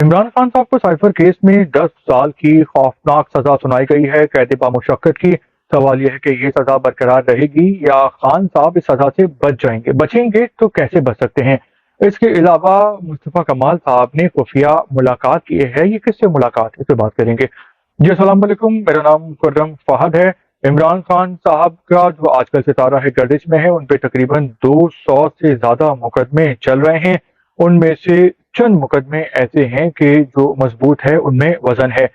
عمران خان صاحب کو cipher case میں 10 سال کی خوفناک سزا سنائی گئی ہے، قید بامشقت کی۔ سوال یہ ہے کہ یہ سزا برقرار رہے گی یا خان صاحب اس سزا سے بچیں گے تو کیسے بچ سکتے ہیں؟ اس کے علاوہ مصطفیٰ کمال صاحب نے خفیہ ملاقات کی ہے، یہ کس سے ملاقات ہے، اس سے بات کریں گے۔ جی السلام علیکم، میرا نام مکرم فہد ہے۔ عمران خان صاحب کا جو آج کل ستارہ ہے گردش میں ہے، ان پہ تقریباً 200 سے زیادہ مقدمے چل رہے ہیں۔ ان میں سے چند مقدمے ایسے ہیں کہ جو مضبوط ہے، ان میں وزن ہے۔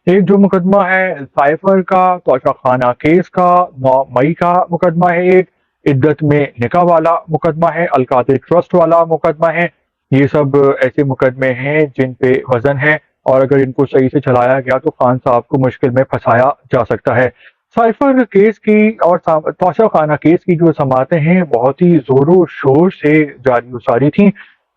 ایک جو مقدمہ ہے سائفر کا، توشہ خانہ کیس کا، 9 مئی کا مقدمہ ہے، ایک عدت میں نکاح والا مقدمہ ہے، القادر ٹرسٹ والا مقدمہ ہے۔ یہ سب ایسے مقدمے ہیں جن پہ وزن ہے، اور اگر ان کو صحیح سے چلایا گیا تو خان صاحب کو مشکل میں پھنسایا جا سکتا ہے۔ سائفر کیس کی اور توشہ خانہ کیس کی جو سماعتیں ہیں بہت ہی زور و شور سے جاری و ساری تھیں،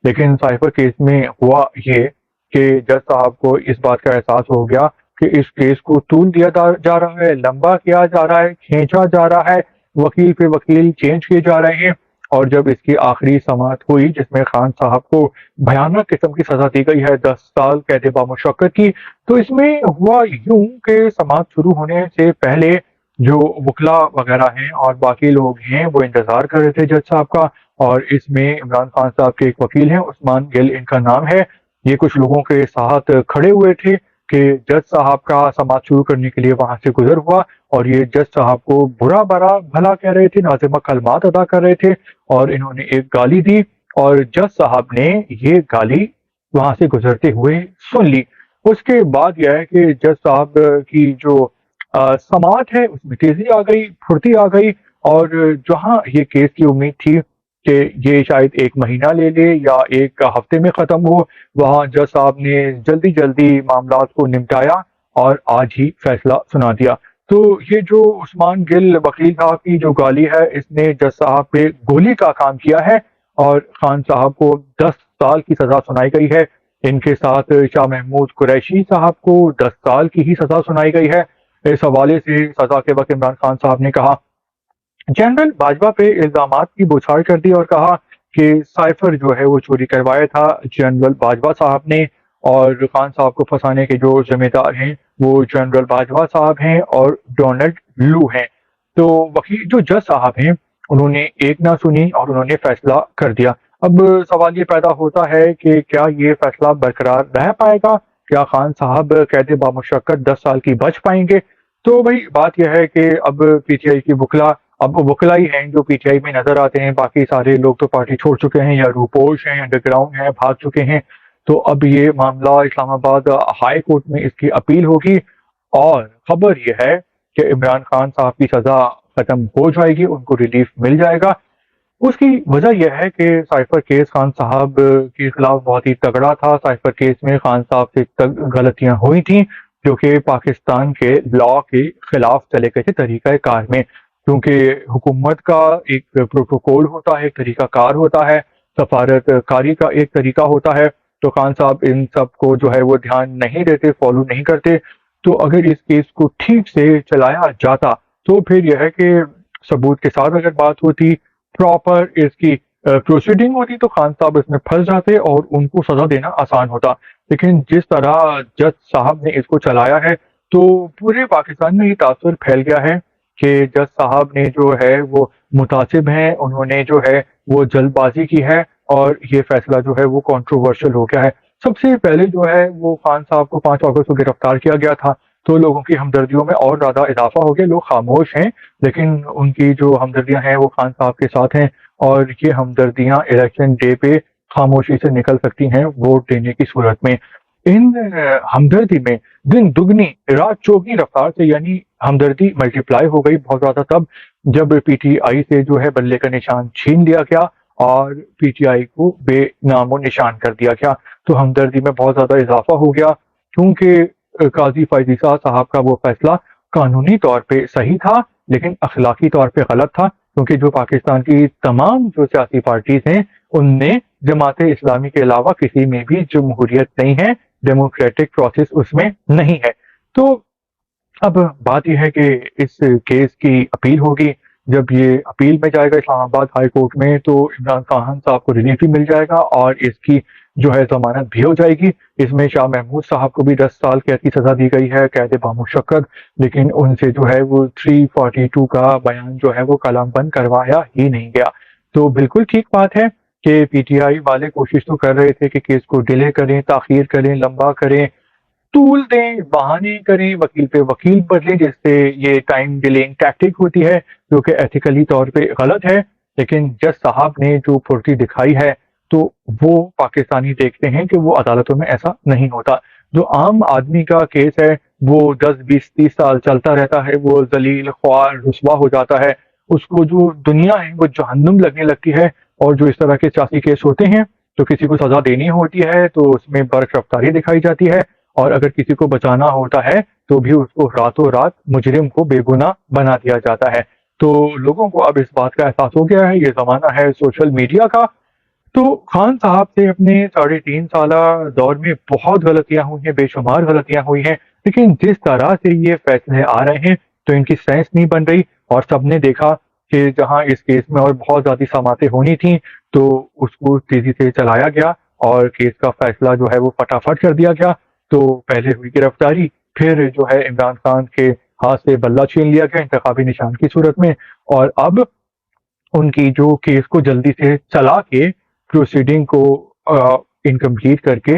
لیکن سائفر کیس میں ہوا یہ کہ جج صاحب کو اس بات کا احساس ہو گیا کہ اس کیس کو طول دیا جا رہا ہے، لمبا کیا جا رہا ہے، کھینچا جا رہا ہے، وکیل پہ وکیل چینج کیے جا رہے ہیں۔ اور جب اس کی آخری سماعت ہوئی جس میں خان صاحب کو بھیانک قسم کی سزا دی گئی ہے، 10 سال قید بامشقت کی، تو اس میں ہوا یوں کہ سماعت شروع ہونے سے پہلے جو وکلا وغیرہ ہیں اور باقی لوگ ہیں وہ انتظار کر رہے تھے جج صاحب کا، اور اس میں عمران خان صاحب کے ایک وکیل ہیں، عثمان گل ان کا نام ہے۔ یہ کچھ لوگوں کے ساتھ کھڑے ہوئے تھے کہ جج صاحب کا سماعت شروع کرنے کے لیے وہاں سے گزر ہوا، اور یہ جج صاحب کو برا بھلا کہہ رہے تھے، نازمہ کلمات ادا کر رہے تھے، اور انہوں نے ایک گالی دی، اور جج صاحب نے یہ گالی وہاں سے گزرتے ہوئے سن لی۔ اس کے بعد یہ ہے کہ جج صاحب کی جو سماعت ہے اس میں تیزی آ گئی، پھرتی آ گئی، اور جہاں یہ کیس کی امید تھی کہ یہ شاید 1 مہینہ لے لے یا 1 ہفتے میں ختم ہو، وہاں جج صاحب نے جلدی معاملات کو نمٹایا اور آج ہی فیصلہ سنا دیا۔ تو یہ جو عثمان گل وکیل صاحب کی جو گالی ہے، اس نے جج صاحب پہ گولی کا کام کیا ہے، اور خان صاحب کو 10 سال کی سزا سنائی گئی ہے۔ ان کے ساتھ شاہ محمود قریشی صاحب کو 10 سال کی ہی سزا سنائی گئی ہے۔ اس حوالے سے سزا کے وقت عمران خان صاحب نے کہا، جنرل باجوہ پہ الزامات کی بوچھاڑ کر دی، اور کہا کہ سائفر جو ہے وہ چوری کروایا تھا جنرل باجوہ صاحب نے، اور خان صاحب کو پھنسانے کے جو ذمہ دار ہیں وہ جنرل باجوہ صاحب ہیں اور ڈونلڈ لو ہیں۔ تو وکیل جو جج صاحب ہیں انہوں نے ایک نہ سنی اور انہوں نے فیصلہ کر دیا۔ اب سوال یہ پیدا ہوتا ہے کہ کیا یہ فیصلہ برقرار رہ پائے گا؟ کیا خان صاحب قید بامشقت 10 سال کی بچ پائیں گے؟ تو بھائی بات یہ ہے کہ اب پی ٹی آئی کی وکلا ہی ہیں جو پی ٹی آئی میں نظر آتے ہیں، باقی سارے لوگ تو پارٹی چھوڑ چکے ہیں، یا روپوش ہیں، انڈر گراؤنڈ ہیں، بھاگ چکے ہیں۔ تو اب یہ معاملہ اسلام آباد ہائی کورٹ میں اس کی اپیل ہوگی، اور خبر یہ ہے کہ عمران خان صاحب کی سزا ختم ہو جائے گی، ان کو ریلیف مل جائے گا۔ اس کی وجہ یہ ہے کہ سائفر کیس خان صاحب کے خلاف بہت ہی تگڑا تھا۔ سائفر کیس میں خان صاحب سے غلطیاں ہوئی تھیں جو کہ پاکستان کے لا کے خلاف چلے گئے تھے طریقہ کار میں، کیونکہ حکومت کا ایک پروٹوکول ہوتا ہے، ایک طریقہ کار ہوتا ہے، سفارت کاری کا ایک طریقہ ہوتا ہے، تو خان صاحب ان سب کو جو ہے وہ دھیان نہیں دیتے، فالو نہیں کرتے۔ تو اگر اس کیس کو ٹھیک سے چلایا جاتا تو پھر یہ ہے کہ ثبوت کے ساتھ اگر بات ہوتی، پراپر اس کی پروسیڈنگ ہوتی، تو خان صاحب اس میں پھنس جاتے اور ان کو سزا دینا آسان ہوتا۔ لیکن جس طرح جج صاحب نے اس کو چلایا ہے تو پورے پاکستان میں یہ تاثر پھیل گیا ہے کہ جج صاحب نے جو ہے وہ متعصب ہیں، انہوں نے جو ہے وہ جلد بازی کی ہے، اور یہ فیصلہ جو ہے وہ کنٹروورشل ہو گیا ہے۔ سب سے پہلے جو ہے وہ خان صاحب کو 5 اگست کو گرفتار کیا گیا تھا، تو لوگوں کی ہمدردیوں میں اور زیادہ اضافہ ہو گیا، لوگ خاموش ہیں لیکن ان کی جو ہمدردیاں ہیں وہ خان صاحب کے ساتھ ہیں، اور یہ ہمدردیاں الیکشن ڈے پہ خاموشی سے نکل سکتی ہیں ووٹ دینے کی صورت میں۔ ان ہمدردی میں دن دگنی رات چوگنی رفتار سے، یعنی ہمدردی ملٹیپلائی ہو گئی بہت زیادہ تب جب پی ٹی آئی سے جو ہے بلے کا نشان چھین لیا گیا اور پی ٹی آئی کو بے نام و نشان کر دیا گیا۔ تو ہمدردی میں بہت زیادہ اضافہ ہو گیا، کیونکہ قاضی فائزیزہ صاحب کا وہ فیصلہ قانونی طور پہ صحیح تھا لیکن اخلاقی طور پہ غلط تھا، کیونکہ جو پاکستان کی تمام جو سیاسی پارٹیز ہیں ان نے جماعت اسلامی کے علاوہ کسی میں بھی جمہوریت نہیں ہے، ڈیموکریٹک پروسیس اس میں نہیں ہے۔ تو اب بات یہ ہے کہ اس کیس کی اپیل ہوگی، جب یہ اپیل میں جائے گا اسلام آباد ہائی کورٹ میں تو عمران خان صاحب کو ریلیف بھی مل جائے گا اور اس کی جو ہے ضمانت بھی ہو جائے گی۔ اس میں شاہ محمود صاحب کو بھی 10 سال قید کی سزا دی گئی ہے قید بامشقت، لیکن ان سے جو ہے وہ 342 کا بیان جو ہے وہ قلم بند کروایا ہی نہیں گیا۔ تو بالکل ٹھیک بات ہے کہ پی ٹی آئی والے کوشش تو کر رہے تھے کہ کیس کو ڈیلے کریں، تاخیر کریں، لمبا کریں، طول دیں، بہانے کریں، وکیل پہ وکیل بدلیں، جس سے یہ ٹائم ڈیلنگ ٹیکٹک ہوتی ہے جو کہ ایتھیکلی طور پہ غلط ہے۔ لیکن جج صاحب نے جو پھرتی دکھائی ہے تو وہ پاکستانی دیکھتے ہیں کہ وہ عدالتوں میں ایسا نہیں ہوتا۔ جو عام آدمی کا کیس ہے وہ 10 20 30 سال چلتا رہتا ہے، وہ ذلیل خوار رسوا ہو جاتا ہے، اس کو جو دنیا ہے وہ جہنم لگنے لگتی ہے۔ اور جو اس طرح کے سیاسی کیس ہوتے ہیں تو کسی کو سزا دینی ہوتی ہے تو اس میں برق رفتاری دکھائی جاتی ہے، اور اگر کسی کو بچانا ہوتا ہے تو بھی اس کو راتوں رات مجرم کو بے گناہ بنا دیا جاتا ہے۔ تو لوگوں کو اب اس بات کا احساس ہو گیا ہے، یہ زمانہ ہے سوشل میڈیا کا۔ تو خان صاحب سے اپنے 3.5 سالہ دور میں بہت غلطیاں ہوئی ہیں، بے شمار غلطیاں ہوئی ہیں، لیکن جس طرح سے یہ فیصلے آ رہے ہیں تو ان کی سینس نہیں بن رہی، اور سب نے دیکھا کہ جہاں اس کیس میں اور بہت زیادہ سماعتیں ہونی تھیں تو اس کو تیزی سے چلایا گیا اور کیس کا فیصلہ جو ہے وہ فٹافٹ کر دیا گیا۔ تو پہلے ہوئی گرفتاری، پھر جو ہے عمران خان کے ہاتھ سے بلہ چھین لیا گیا انتخابی نشان کی صورت میں، اور اب ان کی جو کیس کو جلدی سے چلا کے پروسیڈنگ کو انکمپلیٹ کر کے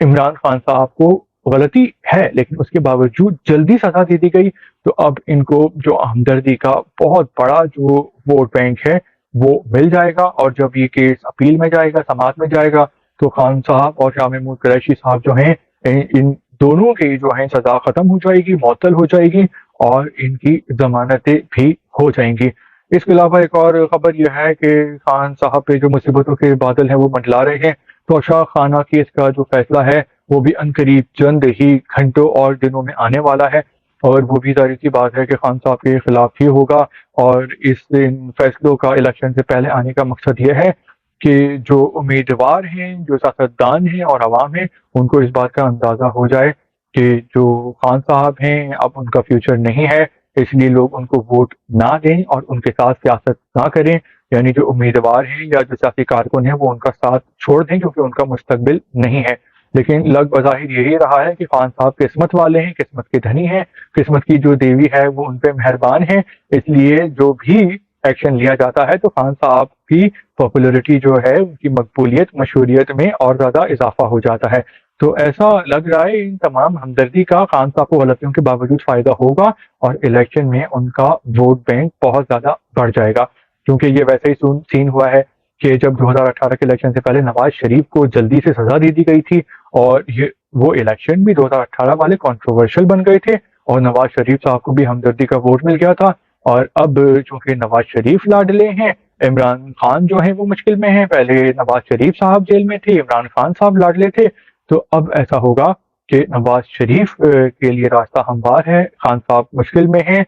عمران خان صاحب کو غلطی ہے لیکن اس کے باوجود جلدی سزا دے دی گئی، تو اب ان کو جو ہمدردی کا بہت بڑا جو ووٹ بینک ہے وہ مل جائے گا، اور جب یہ کیس اپیل میں جائے گا، سماعت میں جائے گا، تو خان صاحب اور شاہ محمود قریشی صاحب جو ہیں ان دونوں کی جو ہیں سزا ختم ہو جائے گی، معطل ہو جائے گی، اور ان کی ضمانتیں بھی ہو جائیں گی۔ اس کے علاوہ ایک اور خبر یہ ہے کہ خان صاحب پہ جو مصیبتوں کے بادل ہیں وہ منڈلا رہے ہیں، تو شاہ خانہ کیس کا جو فیصلہ ہے وہ بھی عنقریب چند ہی گھنٹوں اور دنوں میں آنے والا ہے، اور وہ بھی ظاہر سی بات ہے کہ خان صاحب کے خلاف ہی ہوگا، اور اس ان فیصلوں کا الیکشن سے پہلے آنے کا مقصد یہ ہے کہ جو امیدوار ہیں، جو سیاستدان ہیں اور عوام ہیں، ان کو اس بات کا اندازہ ہو جائے کہ جو خان صاحب ہیں اب ان کا فیوچر نہیں ہے، اس لیے لوگ ان کو ووٹ نہ دیں اور ان کے ساتھ سیاست نہ کریں، یعنی جو امیدوار ہیں یا جو سیاسی کارکن ہیں وہ ان کا ساتھ چھوڑ دیں کیونکہ ان کا مستقبل نہیں ہے۔ لیکن لگ بظاہر یہی رہا ہے کہ خان صاحب قسمت والے ہیں، قسمت کے دھنی ہیں، قسمت کی جو دیوی ہے وہ ان پہ مہربان ہے، اس لیے جو بھی ایکشن لیا جاتا ہے تو خان صاحب کی پاپولرٹی جو ہے، ان کی مقبولیت مشہوریت میں اور زیادہ اضافہ ہو جاتا ہے۔ تو ایسا لگ رہا ہے ان تمام ہمدردی کا خان صاحب کو غلطیوں کے باوجود فائدہ ہوگا، اور الیکشن میں ان کا ووٹ بینک بہت زیادہ بڑھ جائے گا، کیونکہ یہ ویسے ہی سین ہوا ہے کہ جب 2018 کے الیکشن سے پہلے نواز شریف کو جلدی سے سزا دے دی گئی تھی، اور یہ وہ الیکشن بھی 2018 والے کنٹروورشل بن گئے تھے، اور نواز شریف صاحب کو بھی ہمدردی کا ووٹ مل گیا تھا، اور اب چونکہ نواز شریف لاڈلے ہیں، عمران خان جو ہیں وہ مشکل میں ہیں، پہلے نواز شریف صاحب جیل میں تھے، عمران خان صاحب لاڈلے تھے، تو اب ایسا ہوگا کہ نواز شریف کے لیے راستہ ہموار ہے، خان صاحب مشکل میں ہیں،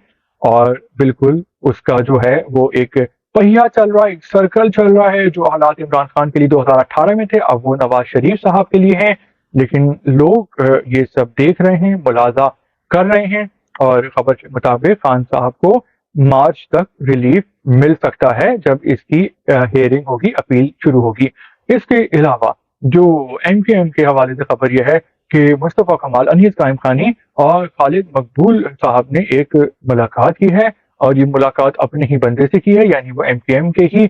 اور بالکل اس کا جو ہے وہ ایک پہیا چل رہا ہے، ایک سرکل چل رہا ہے، جو حالات عمران خان کے لیے 2018 میں تھے اب وہ نواز شریف صاحب کے لیے ہیں، لیکن لوگ یہ سب دیکھ رہے ہیں، ملاحظہ کر رہے ہیں، اور خبر کے مطابق خان صاحب کو مارچ تک ریلیف مل سکتا ہے جب اس کی ہیئرنگ ہوگی، اپیل شروع ہوگی۔ اس کے علاوہ جو ایم کے حوالے سے خبر یہ ہے کہ مصطفیٰ کمال، انیس قائم خانی اور خالد مقبول صاحب نے ایک ملاقات کی ہے، اور یہ ملاقات اپنے ہی بندے سے کی ہے، یعنی وہ ایم کے ہی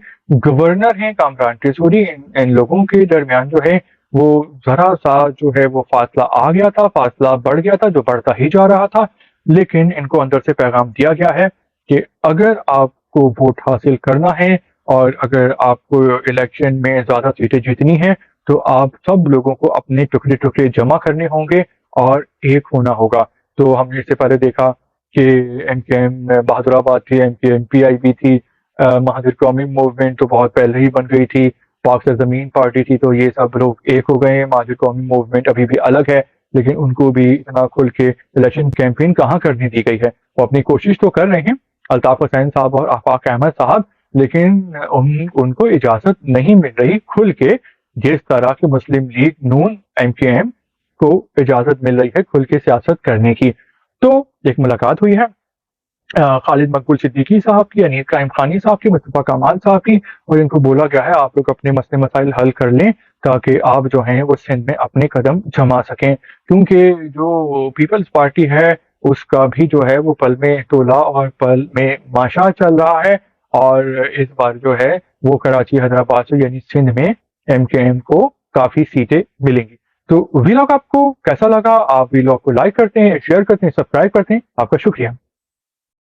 گورنر ہیں کامران ٹیسوری۔ ان لوگوں کے درمیان جو ہے وہ ذرا سا جو ہے وہ فاصلہ آ گیا تھا، فاصلہ بڑھ گیا تھا، جو بڑھتا ہی جا رہا تھا، لیکن ان کو اندر سے پیغام دیا گیا ہے کہ اگر آپ کو ووٹ حاصل کرنا ہے اور اگر آپ کو الیکشن میں زیادہ سیٹیں جیتنی ہیں تو آپ سب لوگوں کو اپنے ٹکڑے ٹکڑے جمع کرنے ہوں گے اور ایک ہونا ہوگا۔ تو ہم نے اس سے پہلے دیکھا کہ ایم بہادر آباد تھی، ایم پی آئی بھی تھی، مہاجر قومی موومنٹ تو بہت پہلے ہی بن گئی تھی، پاک زمین پارٹی تھی، تو یہ سب لوگ ایک ہو گئے ہیں۔ مہاجر قومی موومنٹ ابھی بھی الگ ہے، لیکن ان کو بھی اتنا کھل کے الیکشن کیمپین کہاں کرنے دی گئی ہے۔ وہ اپنی کوشش تو کر رہے ہیں الطاف حسین صاحب اور آفاق احمد صاحب، لیکن ان کو اجازت نہیں مل رہی کھل کے، جس طرح کے مسلم لیگ نون ایم کو اجازت مل رہی ہے کھل کے سیاست کرنے کی۔ تو ایک ملاقات ہوئی ہے خالد مقبول صدیقی صاحب کی، انیس قائم خانی صاحب کی، مصطفیٰ کمال صاحب کی، اور ان کو بولا گیا ہے آپ لوگ اپنے مسئلے مسائل حل کر لیں تاکہ آپ جو ہیں وہ سندھ میں اپنے قدم جما سکیں، کیونکہ جو پیپلز پارٹی ہے اس کا بھی جو ہے وہ پل میں تولا اور پل میں ماشا چل رہا ہے، اور اس بار جو ہے وہ کراچی حیدرآباد سے یعنی سندھ میں ایم کے ایم کو کافی سیٹیں ملیں گی۔ تو ویلاگ آپ کو کیسا لگا؟ آپ ویلاگ کو لائک کرتے ہیں، شیئر کرتے ہیں، سبسکرائب کرتے ہیں، آپ کا شکریہ۔